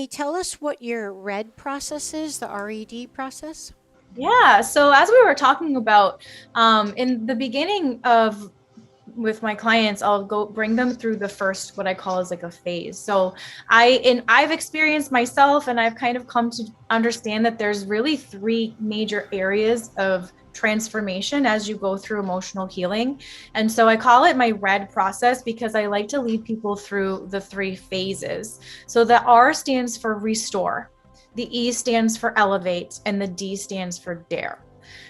Emmi, tell us what your R.E.D process is, the R.E.D process. Yeah. So as we were talking about in the beginning of with my clients, I'll go bring them through the first, what I call is like a phase. So I've experienced myself, and I've kind of come to understand that there's really three major areas of transformation as you go through emotional healing. And so I call it my R.E.D process because I like to lead people through the three phases. So the R stands for restore, the E stands for elevate, and the D stands for dare.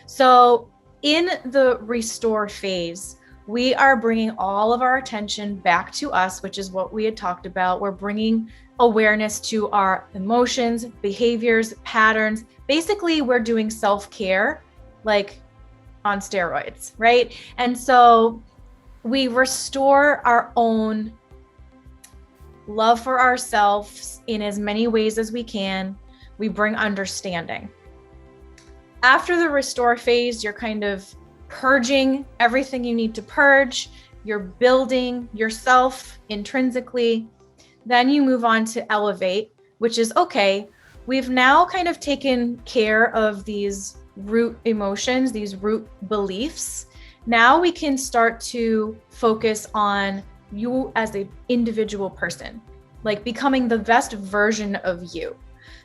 So in the restore phase, we are bringing all of our attention back to us, which is what we had talked about. We're bringing awareness to our emotions, behaviors, patterns. Basically, we're doing self-care like on steroids, right? And so we restore our own love for ourselves in as many ways as we can. We bring understanding. After the restore phase, you're kind of purging everything you need to purge. You're building yourself intrinsically. Then you move on to elevate, which is okay. We've now kind of taken care of these root emotions, these root beliefs. Now we can start to focus on you as an individual person, like becoming the best version of you.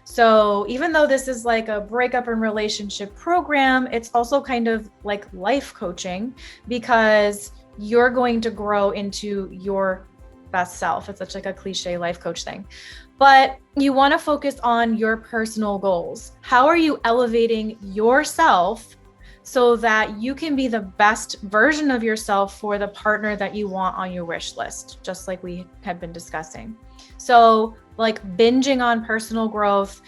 So even though this is like a breakup and relationship program, it's also kind of like life coaching because you're going to grow into your best self. It's such like a cliche life coach thing. But you want to focus on your personal goals. How are you elevating yourself so that you can be the best version of yourself for the partner that you want on your wish list, just like we had been discussing. So like binging on personal growth,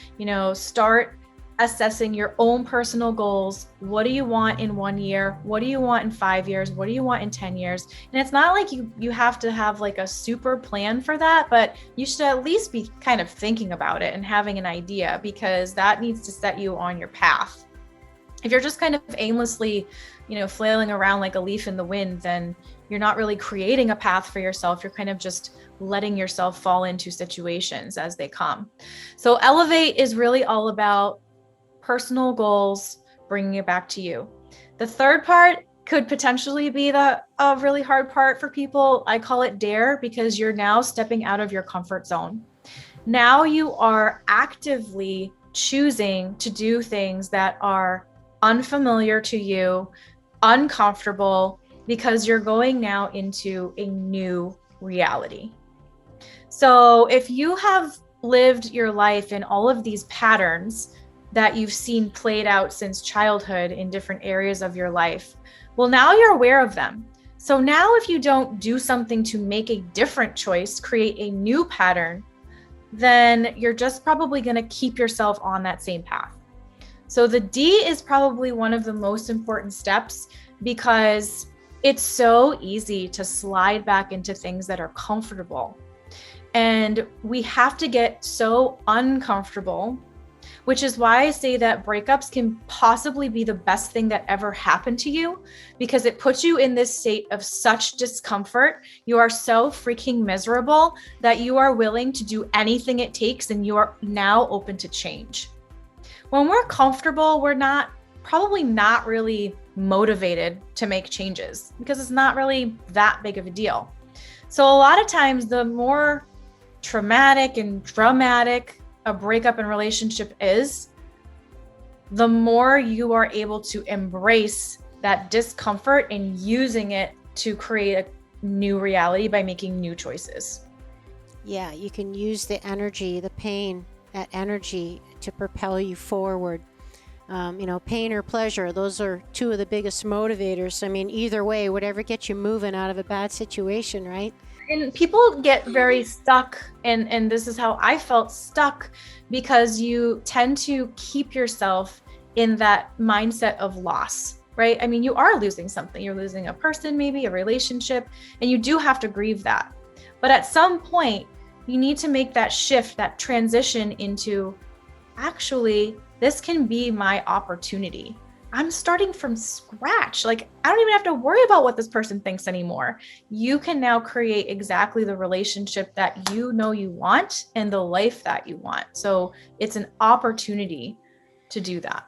start assessing your own personal goals. What do you want in 1 year? What do you want in 5 years? What do you want in 10 years? And it's not like you have to have like a super plan for that, but you should at least be kind of thinking about it and having an idea, because that needs to set you on your path. If you're just kind of aimlessly, flailing around like a leaf in the wind, then you're not really creating a path for yourself. You're kind of just letting yourself fall into situations as they come. So elevate is really all about personal goals, bringing it back to you. The third part could potentially be a really hard part for people. I call it dare, because you're now stepping out of your comfort zone. Now you are actively choosing to do things that are unfamiliar to you, uncomfortable, because you're going now into a new reality. So if you have lived your life in all of these patterns that you've seen played out since childhood in different areas of your life, well, now you're aware of them. So now if you don't do something to make a different choice, create a new pattern, then you're just probably going to keep yourself on that same path. So the D is probably one of the most important steps, because it's so easy to slide back into things that are comfortable. And we have to get so uncomfortable, which is why I say that breakups can possibly be the best thing that ever happened to you, because it puts you in this state of such discomfort. You are so freaking miserable that you are willing to do anything it takes, and you are now open to change. When we're comfortable, we're probably not really motivated to make changes, because it's not really that big of a deal. So a lot of times, the more traumatic and dramatic a breakup and relationship is, the more you are able to embrace that discomfort and using it to create a new reality by making new choices. Yeah, you can use the energy, the pain, that energy to propel you forward. Pain or pleasure, those are two of the biggest motivators. I mean, either way, whatever gets you moving out of a bad situation, right? And people get very stuck, and this is how I felt stuck, because you tend to keep yourself in that mindset of loss, right? I mean, you are losing something. You're losing a person, maybe a relationship, and you do have to grieve that. But at some point, you need to make that shift, that transition into, actually, this can be my opportunity I'm starting from scratch. Like, I don't even have to worry about what this person thinks anymore. You can now create exactly the relationship that you know you want and the life that you want. So it's an opportunity to do that.